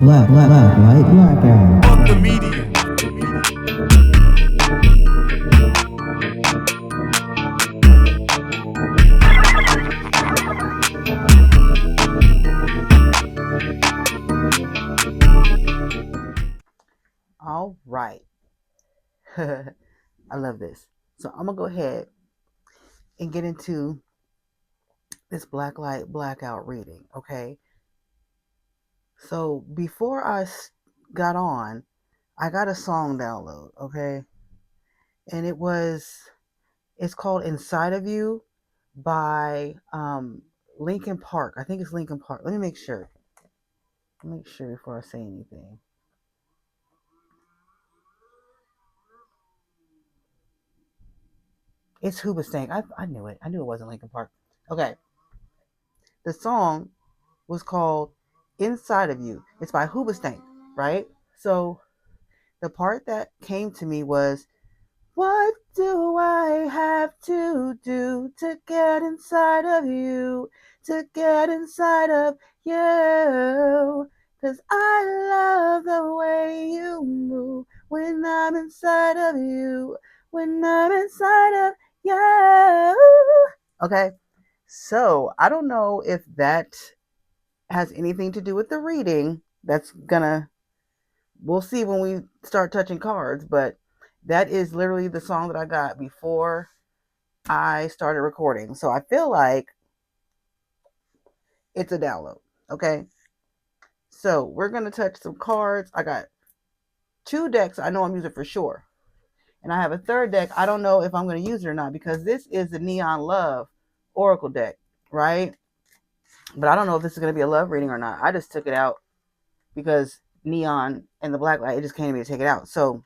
Blacklight, blackout. Fuck the media. All right. I love this. So I'm going to go ahead and get into this Blacklight blackout reading, okay? So before I got on, I got a song download, okay? And it's called Inside of You by Linkin Park. I think it's Linkin Park. Let me make sure. Make sure before I say anything. It's Hoobastank. I knew it. I knew it wasn't Linkin Park. Okay. The song was called Inside of You. It's by Hoobastank, right? So the part that came to me was, what do I have to do to get inside of you? To get inside of you? 'Cause I love the way you move when I'm inside of you. When I'm inside of you. Okay. So I don't know if that has anything to do with the reading. We'll see when we start touching cards, but that is literally the song that I got before I started recording. So I feel like it's a download. Okay. So we're going to touch some cards. I got 2 decks I know I'm using for sure. And I have a third deck. I don't know if I'm going to use it or not because this is the Neon Love Oracle deck, right? But I don't know if this is going to be a love reading or not. I just took it out because Neon and the Blacklight, it just came to me to take it out. So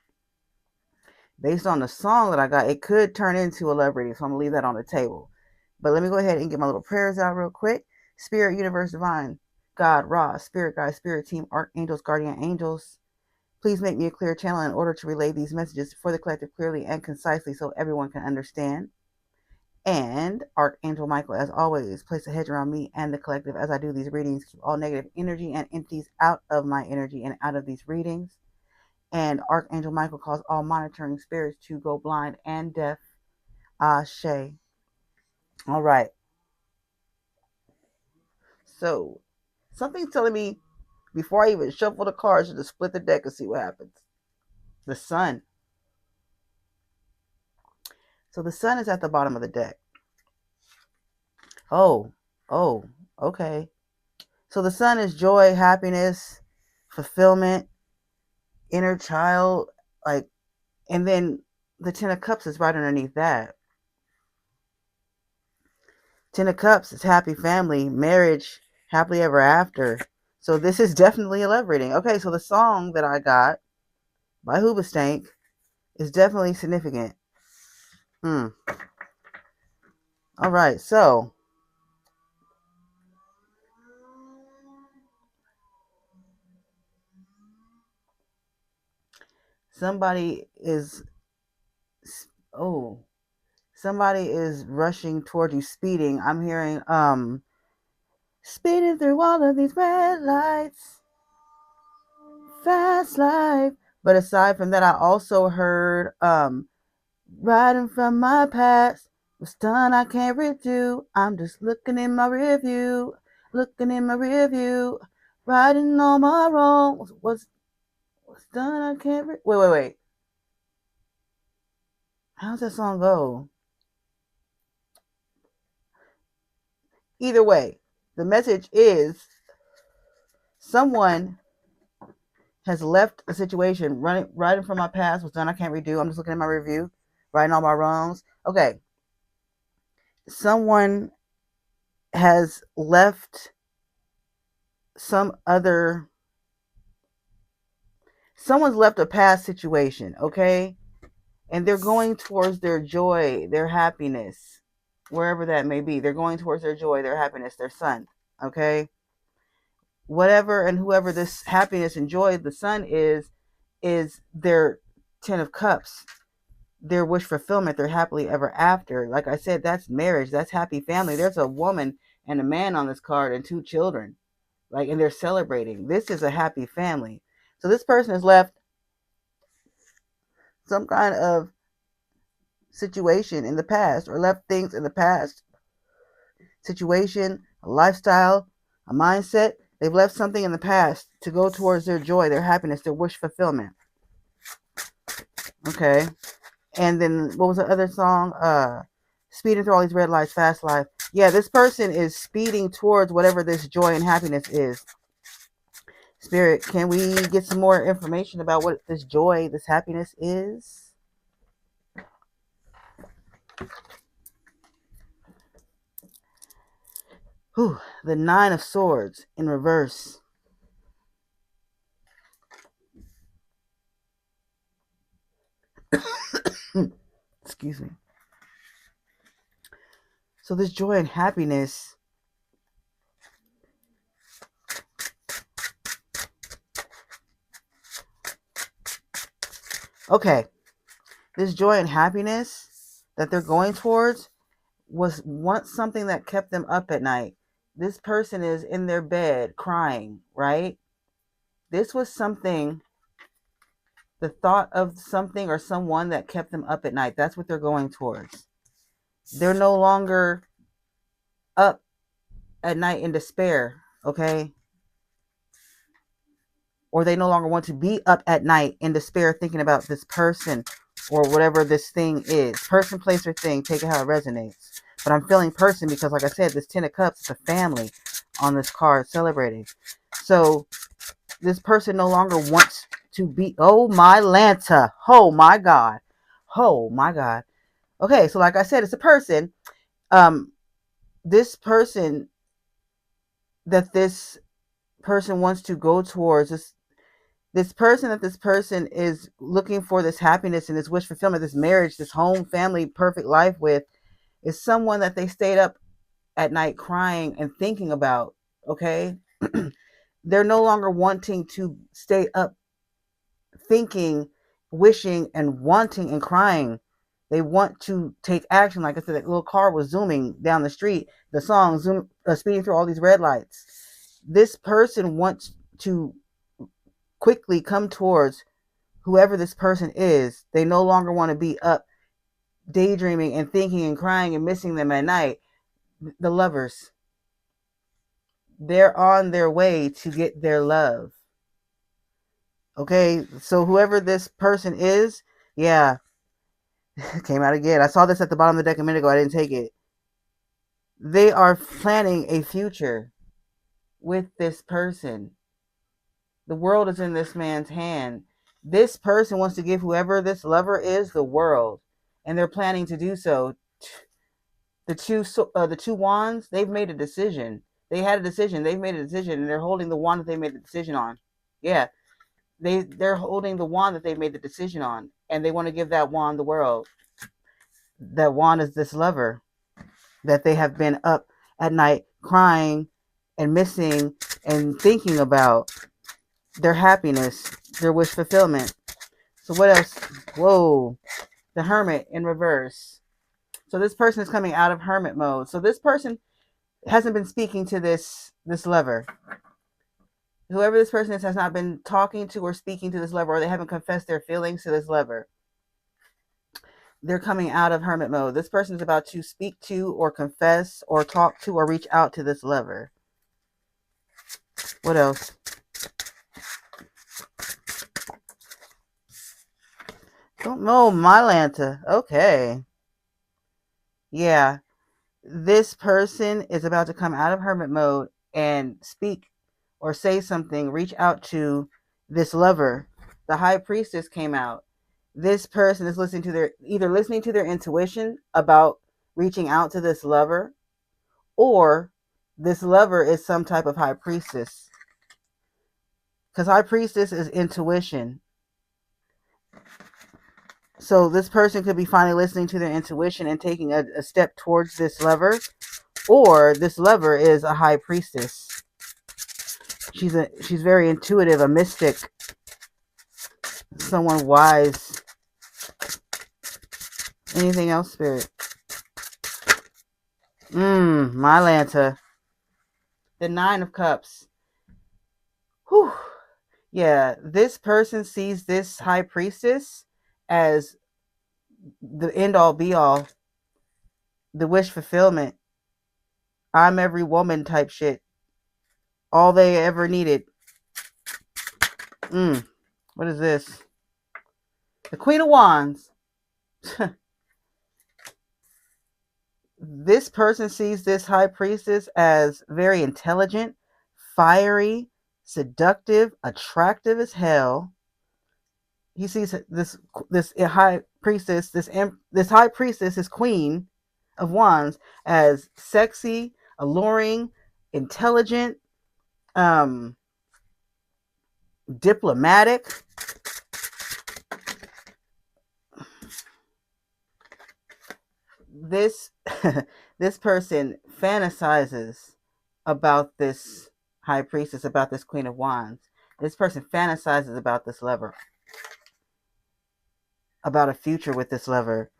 based on the song that I got, it could turn into a love reading. So I'm going to leave that on the table. But let me go ahead and get my little prayers out real quick. Spirit, Universe, Divine, God, Ra, Spirit Guide, Spirit Team, Archangels, Guardian Angels. Please make me a clear channel in order to relay these messages for the collective clearly and concisely so everyone can understand. And Archangel Michael, as always, place a hedge around me and the collective as I do these readings. Keep all negative energy and entities out of my energy and out of these readings. And Archangel Michael calls all monitoring spirits to go blind and deaf. Ashe. All right. So, something's telling me before I even shuffle the cards to split the deck and see what happens. The sun. So the sun is at the bottom of the deck. Oh, okay. So the sun is joy, happiness, fulfillment, inner child, and then the Ten of Cups is right underneath that. Ten of Cups is happy family, marriage, happily ever after. So this is definitely a love reading. Okay, so the song that I got by Hoobastank is definitely significant. All right, so somebody is somebody is rushing toward you, speeding. I'm hearing speeding through all of these red lights, fast life. But aside from that, I also heard riding from my past was done, I can't redo. I'm just looking in my review, riding all my wrongs. What's done, I can't wait. How's that song go? Either way, the message is someone has left a situation, riding from my past was done, I can't redo. I'm just looking at my review, writing all my wrongs. Okay. Someone has left someone's left a past situation, okay? And they're going towards their joy, their happiness, wherever that may be. They're going towards their joy, their happiness, their sun, okay? Whatever and whoever this happiness and joy, the sun is their Ten of Cups, their wish fulfillment, their happily ever after. Like I said, that's marriage, that's happy family. There's a woman and a man on this card and 2 children. Like, and they're celebrating. This is a happy family. So this person has left some kind of situation in the past, or left things in the past, situation, a lifestyle, a mindset. They've left something in the past to go towards their joy, their happiness, their wish fulfillment. Okay. And then what was the other song? Speeding through all these red lights, fast life. Yeah, this person is speeding towards whatever this joy and happiness is. Spirit, can we get some more information about what this joy, this happiness is? Whew, the 9 of Swords in reverse. Excuse me. So this joy and happiness, okay, this joy and happiness that they're going towards was once something that kept them up at night. This person is in their bed crying, right? This was something, the thought of something or someone that kept them up at night. That's what they're going towards. They're no longer up at night in despair, okay? Or they no longer want to be up at night in despair thinking about this person or whatever this thing is. Person, place, or thing, take it how it resonates. But I'm feeling person because, like I said, this 10 of Cups is a family on this card celebrating. So this person no longer wants to be, oh my Lanta, oh my God, oh my God. Okay, so like I said, it's a person. This person that this person wants to go towards, this person that this person is looking for this happiness and this wish fulfillment, this marriage, this home, family, perfect life with, is someone that they stayed up at night crying and thinking about, okay? They're no longer wanting to stay up thinking, wishing, and wanting and crying. They want to take action. Like I said, that little car was zooming down the street. The song, speeding through all these red lights. This person wants to quickly come towards whoever this person is. They no longer want to be up daydreaming and thinking and crying and missing them at night. The Lovers, they're on their way to get their love. Okay, so whoever this person is, yeah, came out again. I saw this at the bottom of the deck a minute ago. I didn't take it. They are planning a future with this person. The world is in this man's hand. This person wants to give whoever this lover is the world, and they're planning to do so. The two wands, they've made a decision. They had a decision. They've made a decision, and they're holding the wand that they made the decision on. Yeah, they're holding the wand that they made the decision on, and they want to give that wand the world. That wand is this lover that they have been up at night crying and missing and thinking about their happiness, their wish fulfillment. So what else? Whoa, the Hermit in reverse. So this person is coming out of hermit mode. So this person hasn't been speaking to this lover. Whoever this person is has not been talking to or speaking to this lover, or they haven't confessed their feelings to this lover. They're coming out of hermit mode. This person is about to speak to or confess or talk to or reach out to this lover. What else? Don't know, Mylanta. Okay. Yeah. This person is about to come out of hermit mode and speak or say something, reach out to this lover. The High Priestess came out. This person is either listening to their intuition about reaching out to this lover, or this lover is some type of High Priestess. Because High Priestess is intuition. So this person could be finally listening to their intuition and taking a step towards this lover, or this lover is a High Priestess. She's very intuitive, a mystic, someone wise. Anything else, Spirit? Mylanta. The 9 of Cups. Whew. Yeah, this person sees this high priestess as the end all be all, the wish fulfillment. I'm every woman type shit. All they ever needed. What is this? The Queen of Wands. This person sees this high priestess as very intelligent, fiery, seductive, attractive as hell. He sees this high priestess, this high priestess, this Queen of Wands, as sexy, alluring, intelligent, diplomatic. This this person fantasizes about this high priestess, about this Queen of Wands. This person fantasizes about this lover, about a future with this lover.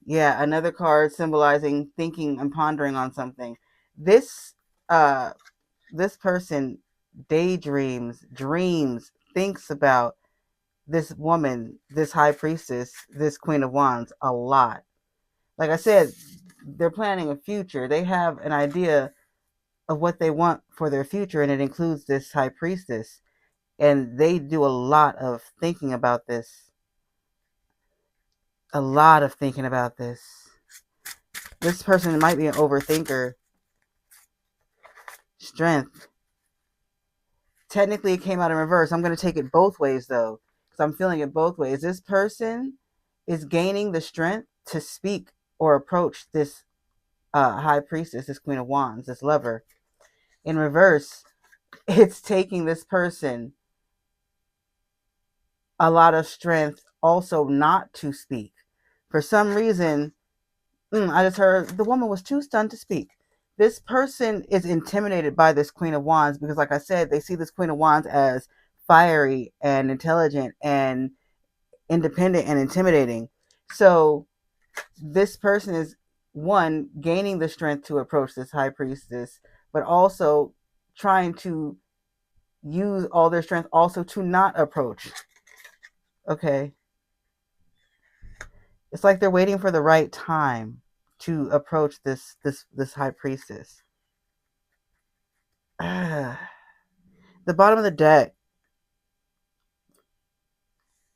Yeah, another card symbolizing thinking and pondering on something. This uh this person daydreams, dreams, thinks about this woman, this high priestess, this Queen of Wands a lot. Like I said, they're planning a future. They have an idea of what they want for their future, and it includes this high priestess. And they do a lot of thinking about this. A lot of thinking about this. This person might be an overthinker. Strength. Technically, it came out in reverse. I'm going to take it both ways, though, because I'm feeling it both ways. This person is gaining the strength to speak or approach this high priestess, this Queen of Wands, this lover. In reverse, it's taking this person a lot of strength also not to speak. For some reason, I just heard the woman was too stunned to speak. This person is intimidated by this Queen of Wands because, like I said, they see this Queen of Wands as fiery and intelligent and independent and intimidating. So this person is, one, gaining the strength to approach this high priestess, but also trying to use all their strength also to not approach. Okay. It's like they're waiting for the right time to approach this high priestess. The bottom of the deck,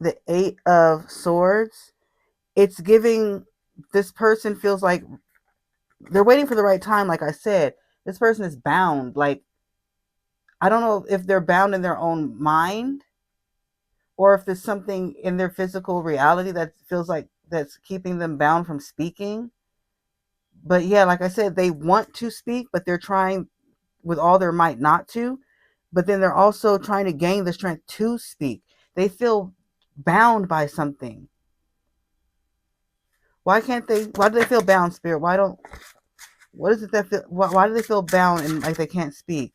the 8 of Swords, it's giving, this person feels like they're waiting for the right time. Like I said, this person is bound. Like, I don't know if they're bound in their own mind or if there's something in their physical reality that feels like that's keeping them bound from speaking. But yeah, like I said, they want to speak, but they're trying with all their might not to. But then they're also trying to gain the strength to speak. They feel bound by something. Why can't they? Why do they feel bound, Spirit? What is it that feel? Why do they feel bound and like they can't speak?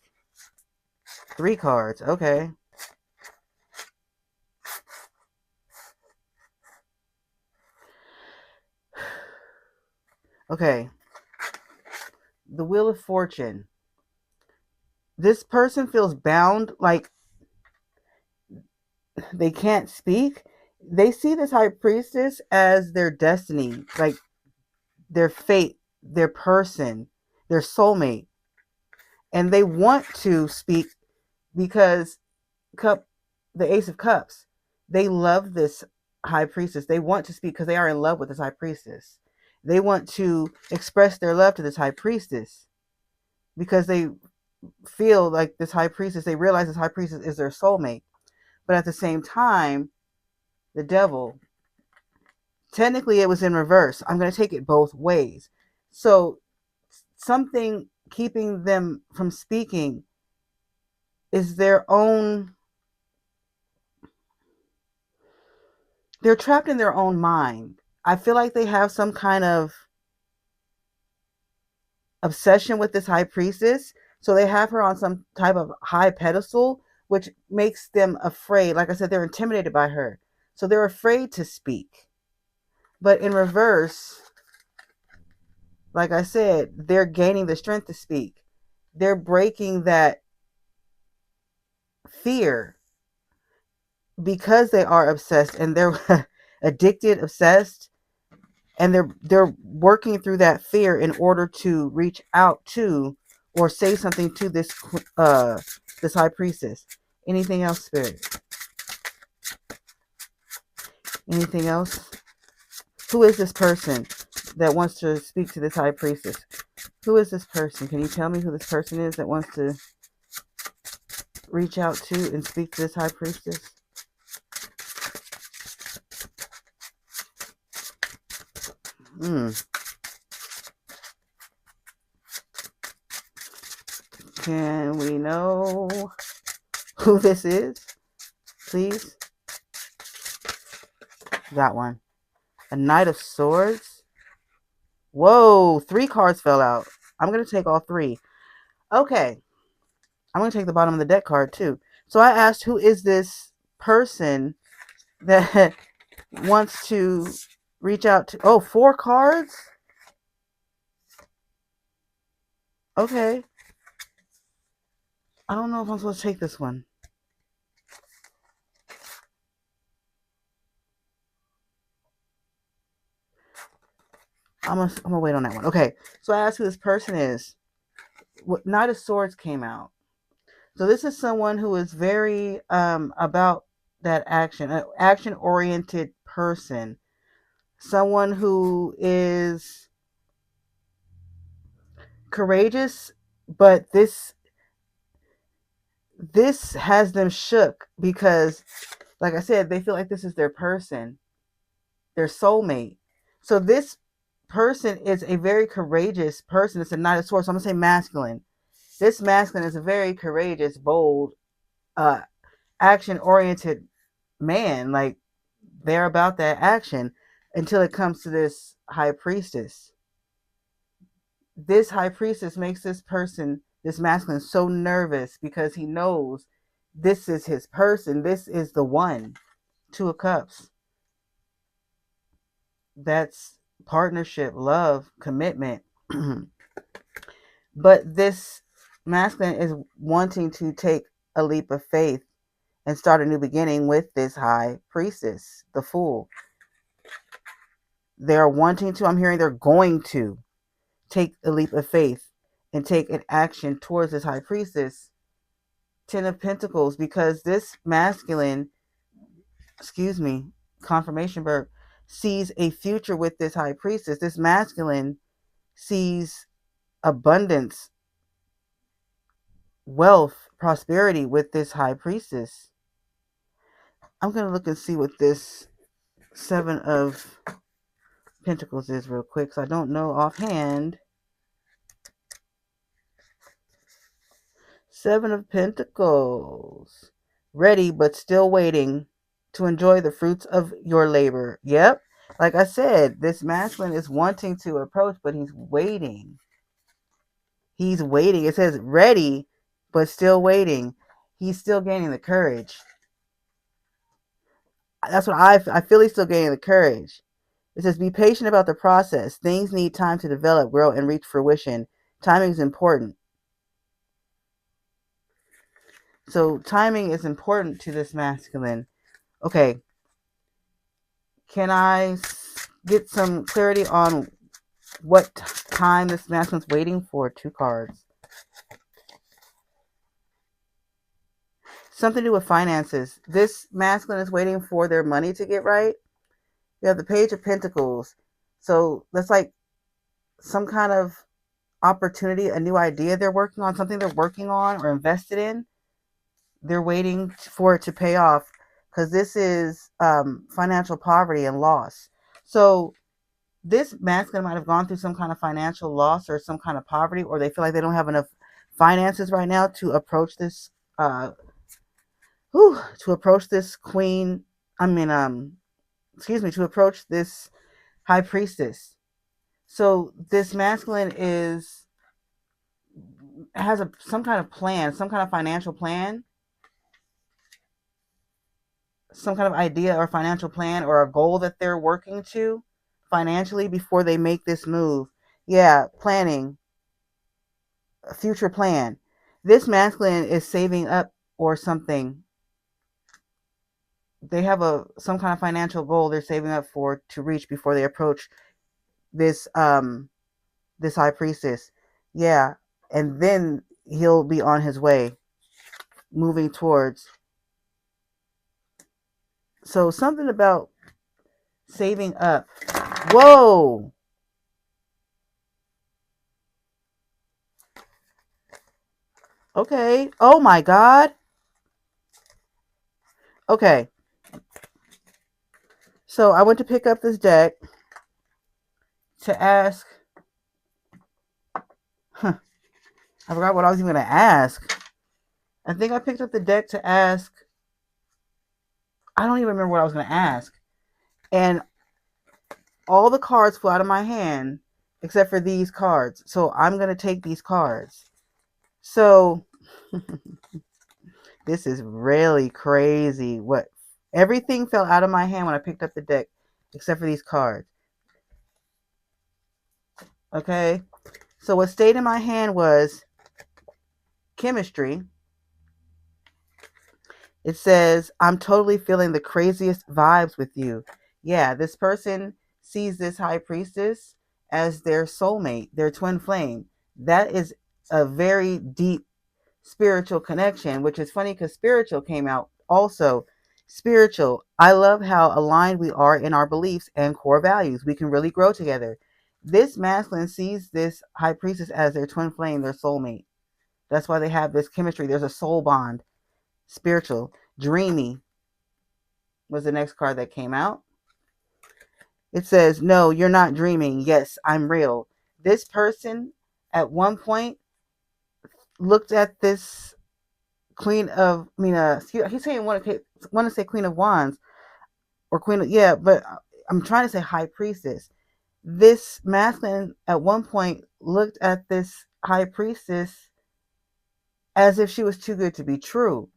3 cards. Okay. Okay. The Wheel of Fortune. This person feels bound, like they can't speak. They see this high priestess as their destiny, like their fate, their person, their soulmate. And they want to speak because the Ace of Cups, they love this high priestess. They want to speak because they are in love with this high priestess. They want to express their love to this high priestess because they feel like this high priestess, they realize this high priestess is their soulmate. But at the same time, the devil, technically it was in reverse. I'm going to take it both ways. So something keeping them from speaking is their own, they're trapped in their own mind. I feel like they have some kind of obsession with this high priestess. So they have her on some type of high pedestal, which makes them afraid. Like I said, they're intimidated by her. So they're afraid to speak. But in reverse, like I said, they're gaining the strength to speak. They're breaking that fear, because they are obsessed and they're addicted, obsessed, and they're working through that fear in order to reach out to or say something to this high priestess. Anything else, Spirit? Anything else? Who is this person that wants to speak to this high priestess? Who is this person? Can you tell me who this person is that wants to reach out to and speak to this high priestess? Can we know who this is, please? Got one. A Knight of Swords. Whoa, 3 cards fell out. I'm going to take all 3. Okay. I'm going to take the bottom of the deck card too. So I asked, who is this person that wants to reach out to? Oh, 4 cards? Okay. I don't know if I'm supposed to take this one. I'm gonna wait on that one. Okay. So I asked who this person is. Knight of Swords came out. So this is someone who is very about that action, an action-oriented person. Someone who is courageous, but this has them shook because, like I said, they feel like this is their person, their soulmate. So this person is a very courageous person. It's a Knight of Swords. So I'm going to say masculine. This masculine is a very courageous, bold, action-oriented man. Like, they're about that action until it comes to this high priestess. This high priestess makes this person, this masculine, so nervous because he knows this is his person. This is the one. 2 of Cups. That's partnership, love, commitment. But this masculine is wanting to take a leap of faith and start a new beginning with this high priestess, the Fool. They're wanting to, I'm hearing they're going to take a leap of faith and take an action towards this high priestess. 10 of Pentacles, because this masculine, confirmation verb, sees a future with this high priestess. This masculine sees abundance, wealth, prosperity with this high priestess. I'm going to look and see what this 7 of Pentacles is real quick, so I don't know offhand. 7 of Pentacles. Ready, but still waiting to enjoy the fruits of your labor. Yep. Like I said, this masculine is wanting to approach, but he's waiting. He's waiting. It says ready, but still waiting. He's still gaining the courage. That's what I feel. He's still gaining the courage. It says, be patient about the process. Things need time to develop, grow, and reach fruition. Timing is important. So timing is important to this masculine. Okay. Can I get some clarity on what time this masculine's waiting for? 2 cards. Something to do with finances. This masculine is waiting for their money to get right. You have the Page of Pentacles. So that's like some kind of opportunity, a new idea they're working on, something they're working on or invested in. They're waiting for it to pay off because this is financial poverty and loss. So this masculine might have gone through some kind of financial loss or some kind of poverty, or they feel like they don't have enough finances right now to approach this queen. To approach this high priestess. So this masculine has some kind of plan, some kind of financial plan, some kind of idea or financial plan or a goal that they're working to financially before they make this move. Yeah, planning, a future plan. This masculine is saving up or something. They have some kind of financial goal they're saving up for to reach before they approach this this high priestess. Yeah, and then he'll be on his way, moving towards. So something about saving up. Whoa. Okay. Oh my God. Okay. So I went to pick up this deck to ask. Huh, I forgot what I was even going to ask. I think I picked up the deck to ask. I don't even remember what I was going to ask. And all the cards flew out of my hand except for these cards. So I'm going to take these cards. So this is really crazy. What everything fell out of my hand when I picked up the deck except for these cards. Okay? So what stayed in my hand was chemistry. It says, I'm totally feeling the craziest vibes with you. Yeah, this person sees this high priestess as their soulmate, their twin flame. That is a very deep spiritual connection, which is funny because spiritual came out also. Spiritual. I love how aligned we are in our beliefs and core values. We can really grow together. This masculine sees this high priestess as their twin flame, their soulmate. That's why they have this chemistry. There's a soul bond. Spiritual. Dreamy was the next card that came out. It says, no, you're not dreaming. Yes, I'm real. This person at one point looked at this queen of, he's saying want to say queen of wands or queen of, yeah, but I'm trying to say high priestess. This masculine at one point looked at this high priestess as if she was too good to be true.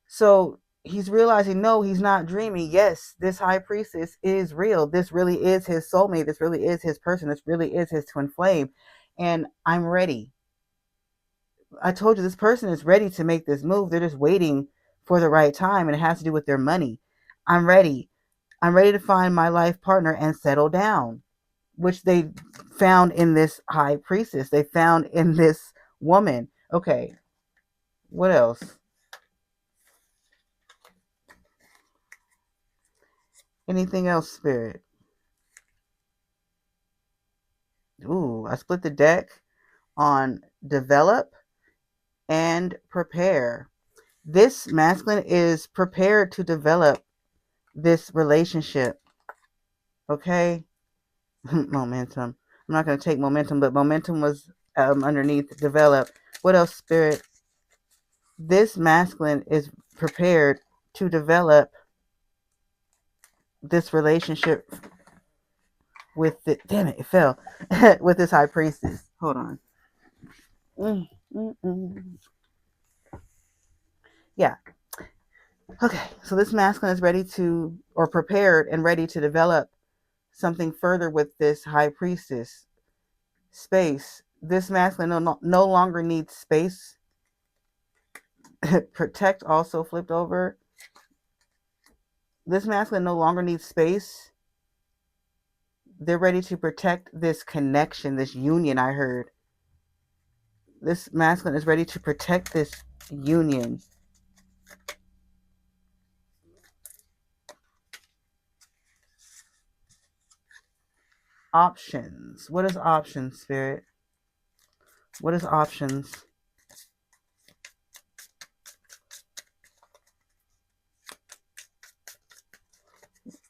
So he's realizing, no, he's not dreaming. Yes, this high priestess is real. This really is his soulmate. This really is his person. This really is his twin flame. And I'm ready. I told you this person is ready to make this move. They're just waiting for the right time, and it has to do with their money. I'm ready. I'm ready to find my life partner and settle down, which they found in this high priestess. They found in this woman. Okay, what else? Anything else, Spirit? Ooh, I split the deck on develop and prepare. This masculine is prepared to develop this relationship. Okay? Momentum. I'm not going to take momentum, but momentum was underneath develop. What else, Spirit? This masculine is prepared to develop this relationship with the, damn it, it fell, with this high priestess. Hold on. Yeah. Okay, so this masculine is ready to, or prepared and ready to develop something further with this high priestess. Space. This masculine no longer needs space. Protect also flipped over. This masculine no longer needs space. They're ready to protect this connection, this union, I heard. This masculine is ready to protect this union. Options. What is options, Spirit? What is options?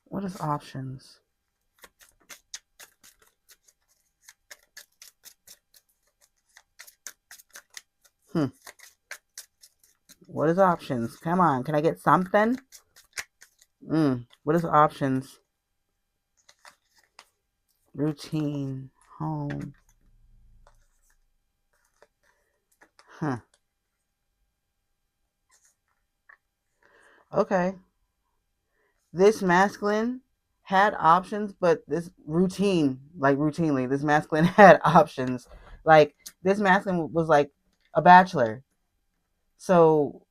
What is options? What is options? Come on, can I get something? What is options? Routine, home. Okay. This masculine had options, but this routine, like routinely, this masculine had options. Like this masculine was like a bachelor. So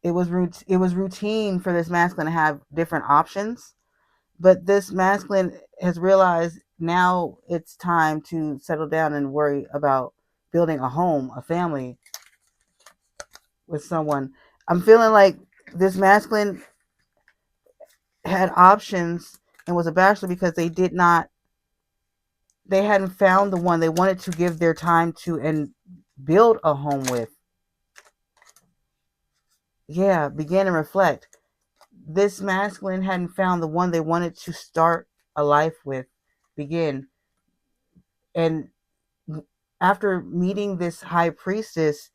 it was routine for this masculine to have different options, but this masculine has realized now it's time to settle down and worry about building a home, a family with someone. I'm feeling like this masculine had options and was a bachelor because they hadn't found the one they wanted to give their time to and build a home with. Yeah, begin and reflect. This masculine hadn't found the one they wanted to start a life with. Begin. And after meeting this high priestess,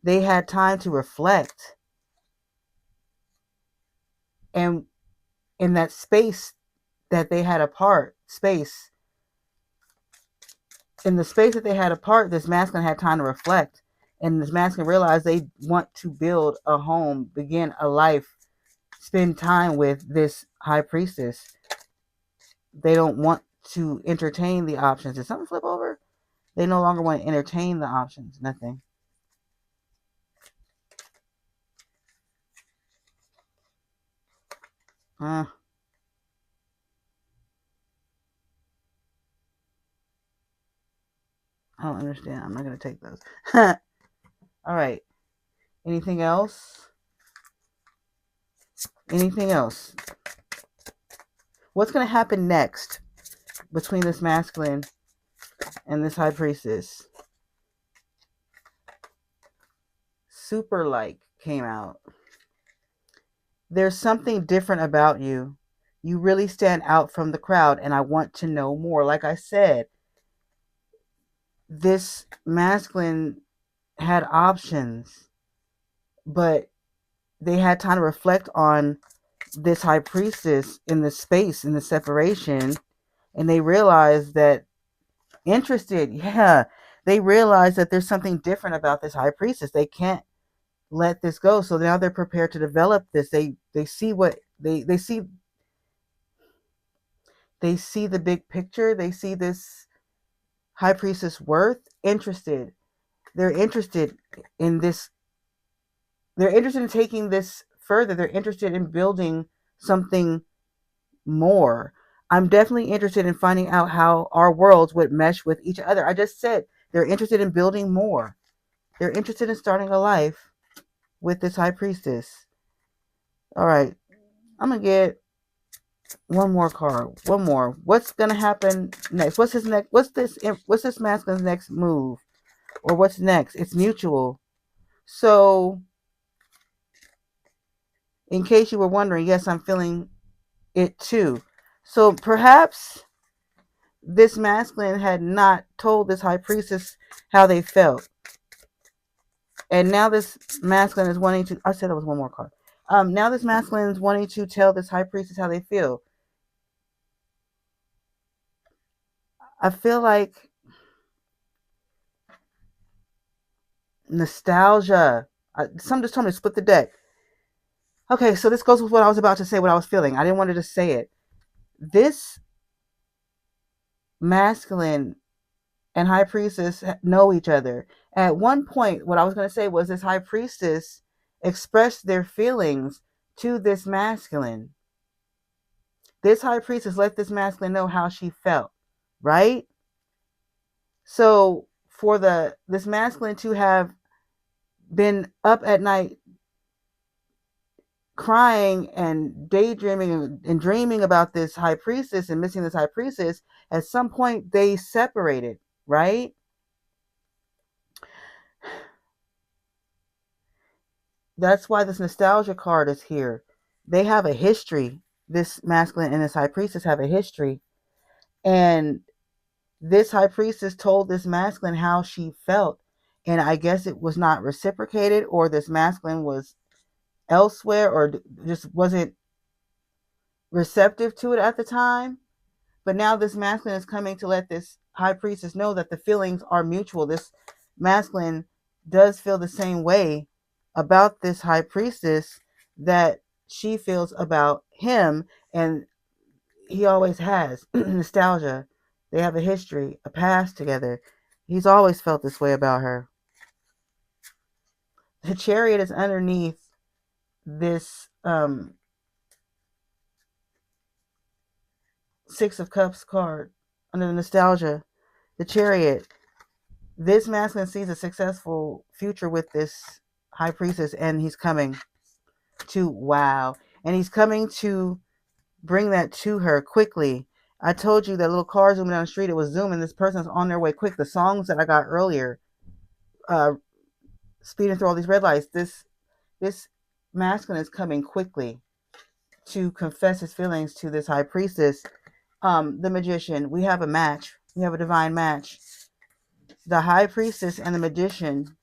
they had time to reflect. And in that space that they had apart, in the space that they had apart, this masculine had time to reflect. And this masculine realized they want to build a home, begin a life, spend time with this high priestess. They don't want to entertain the options. Did something flip over? They no longer want to entertain the options. Nothing. I don't understand. I'm not going to take those. All right. Anything else? Anything else? What's going to happen next between this masculine and this high priestess? Super like came out. There's something different about you. You really stand out from the crowd, and I want to know more. Like I said, this masculine had options, but they had time to reflect on this high priestess in the space, in the separation, and they realized that they realized that there's something different about this high priestess. They can't let this go. So now they're prepared to develop this. They see what they see the big picture. They see this high priestess worth. They're interested in this. They're interested in taking this further. They're interested in building something more. I'm definitely interested in finding out how our worlds would mesh with each other. I just said they're interested in building more. They're interested in starting a life with this high priestess. All right. I'm going to get one more card. One more. What's going to happen next? What's his next? What's this masculine's next move? Or what's next? It's mutual. So, in case you were wondering, yes, I'm feeling it too. So, perhaps this masculine had not told this high priestess how they felt. And now this masculine is wanting to, I said there was one more card. Now this masculine is wanting to tell this high priestess how they feel. I feel like nostalgia. Some just told me to split the deck. Okay, so this goes with what I was about to say, what I was feeling. I didn't want to just say it. This masculine and high priestess know each other. At one point, what I was going to say was this high priestess expressed their feelings to this masculine. This high priestess let this masculine know how she felt, right? So for this masculine to have been up at night crying and daydreaming and dreaming about this high priestess and missing this high priestess, at some point they separated, right? That's why this nostalgia card is here. They have a history. This masculine and this high priestess have a history. And this high priestess told this masculine how she felt. And I guess it was not reciprocated, or this masculine was elsewhere, or just wasn't receptive to it at the time. But now this masculine is coming to let this high priestess know that the feelings are mutual. This masculine does feel the same way about this high priestess that she feels about him, and he always has. Nostalgia. They have a history, a past together. He's always felt this way about her. The chariot is underneath this Six of Cups card under the nostalgia, the Chariot. This masculine sees a successful future with this High Priestess, and he's coming to, wow, and he's coming to bring that to her quickly. I told you that little car zooming down the street, it was zooming. This person's on their way quick. The songs that I got earlier, speeding through all these red lights, this masculine is coming quickly to confess his feelings to this High Priestess. The Magician, we have a match. We have a divine match. The High Priestess and the Magician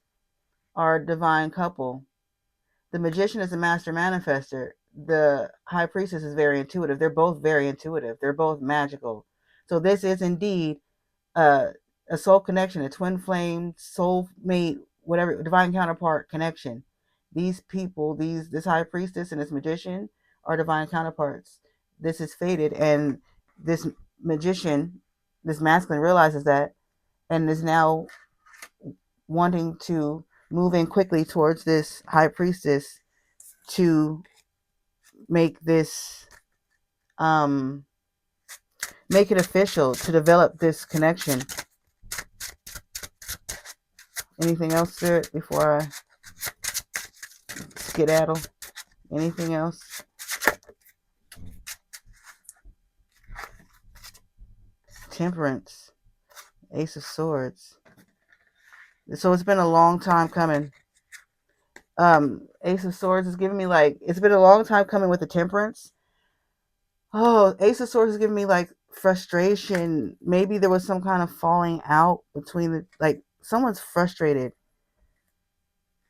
are a divine couple. The Magician is a master manifester. The High Priestess is very intuitive. They're both very intuitive. They're both magical. So this is indeed a soul connection, a twin flame, soul mate, whatever, divine counterpart connection. These people, this High Priestess and this Magician are divine counterparts. This is fated, and this Magician, this masculine, realizes that and is now wanting to move in quickly towards this High Priestess to make this make it official, to develop this connection. Anything else, Spirit, before I skedaddle? Anything else? Temperance, Ace of Swords. So it's been a long time coming. Ace of Swords is giving me like, it's been a long time coming with the Temperance. Oh, Ace of Swords is giving me like frustration. Maybe there was some kind of falling out between the, like, someone's frustrated.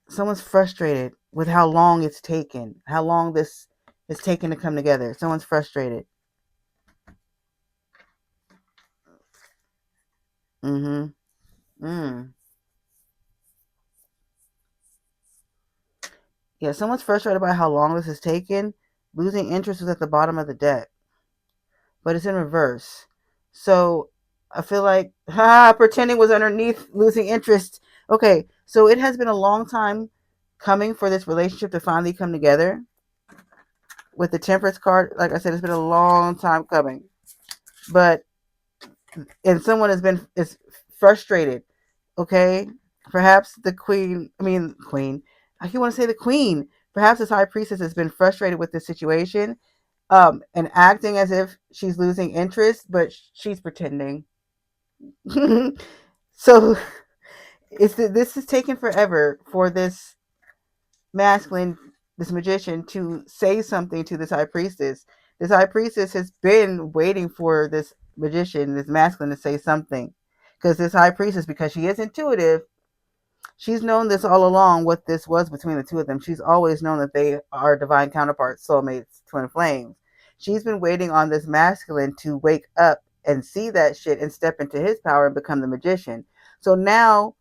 Someone's frustrated with how long it's taken, how long this is taken to come together. Someone's frustrated. Yeah, someone's frustrated by how long this has taken. Losing interest was at the bottom of the deck, but it's in reverse. So I feel like, pretending was underneath losing interest. Okay, so it has been a long time coming for this relationship to finally come together. With the Temperance card, like I said, it's been a long time coming. But, and someone is frustrated, okay? Perhaps the queen, I keep want to say the queen. Perhaps this High Priestess has been frustrated with this situation, and acting as if she's losing interest, but she's pretending. So this is taking forever for this masculine, this Magician, to say something to this High Priestess. This High Priestess has been waiting for this Magician, this masculine, to say something. Because this High Priestess, because she is intuitive, she's known this all along, what this was between the two of them. She's always known that they are divine counterparts, soulmates, twin flames. She's been waiting on this masculine to wake up and see that shit and step into his power and become the Magician. So now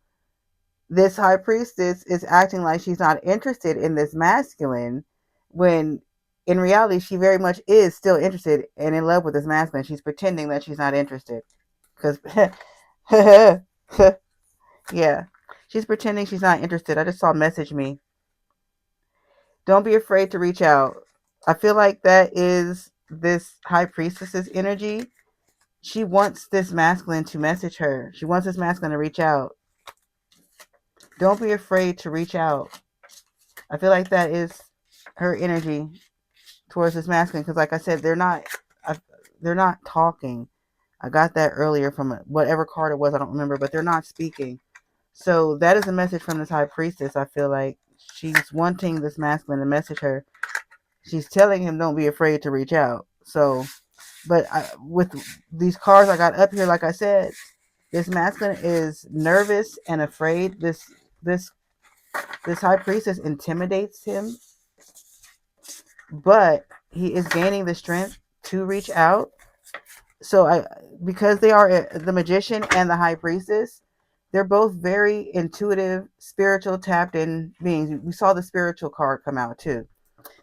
this High Priestess is acting like she's not interested in this masculine, when in reality she very much is still interested and in love with this masculine. She's pretending that she's not interested. Because yeah, she's pretending she's not interested. I just saw message me. Don't be afraid to reach out. I feel like that is this High Priestess's energy. She wants this masculine to message her. She wants this masculine to reach out. Don't be afraid to reach out. I feel like that is her energy towards this masculine, because like I said, they're not talking. I got that earlier from whatever card it was, I don't remember, but they're not speaking. So that is a message from this High Priestess. I feel like she's wanting this masculine to message her. She's telling him, don't be afraid to reach out. So, but with these cards I got up here, like I said, this masculine is nervous and afraid. This High Priestess intimidates him, but he is gaining the strength to reach out. So because they are the Magician and the High Priestess, they're both very intuitive, spiritual, tapped in beings. We saw the spiritual card come out too.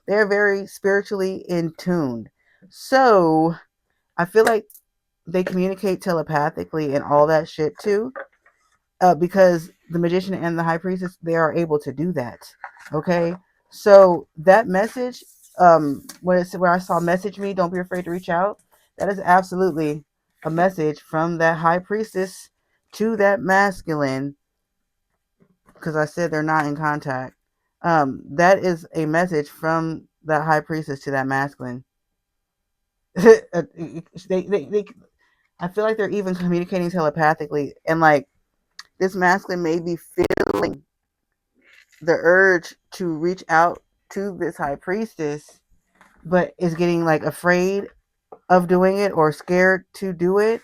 They're very spiritually in tune. So I feel like they communicate telepathically and all that shit too. Because the Magician and the High Priestess, they are able to do that. Okay? So that message, where I saw message me, don't be afraid to reach out. That is absolutely a message from that high priestess to that masculine, because I said they're not in contact. That is a message from that high priestess to that masculine. they, I feel like they're even communicating telepathically, and like this masculine may be feeling the urge to reach out to this high priestess, but is getting like afraid of doing it or scared to do it.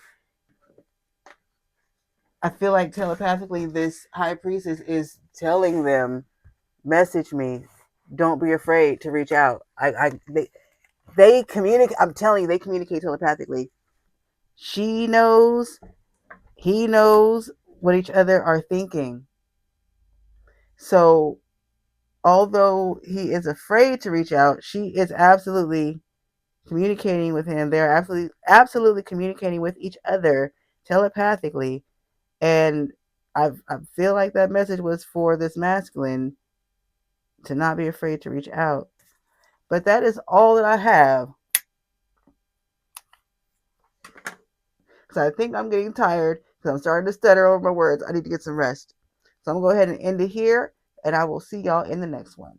I feel like telepathically, this high priestess is telling them, "Message me. Don't be afraid to reach out." They communicate. I'm telling you, they communicate telepathically. She knows, he knows what each other are thinking. So, although he is afraid to reach out, she is absolutely communicating with him. They're absolutely communicating with each other telepathically. And I feel like that message was for this masculine to not be afraid to reach out. But that is all that I have. Because I think I'm getting tired because I'm starting to stutter over my words. I need to get some rest. So I'm going to go ahead and end it here, and I will see y'all in the next one.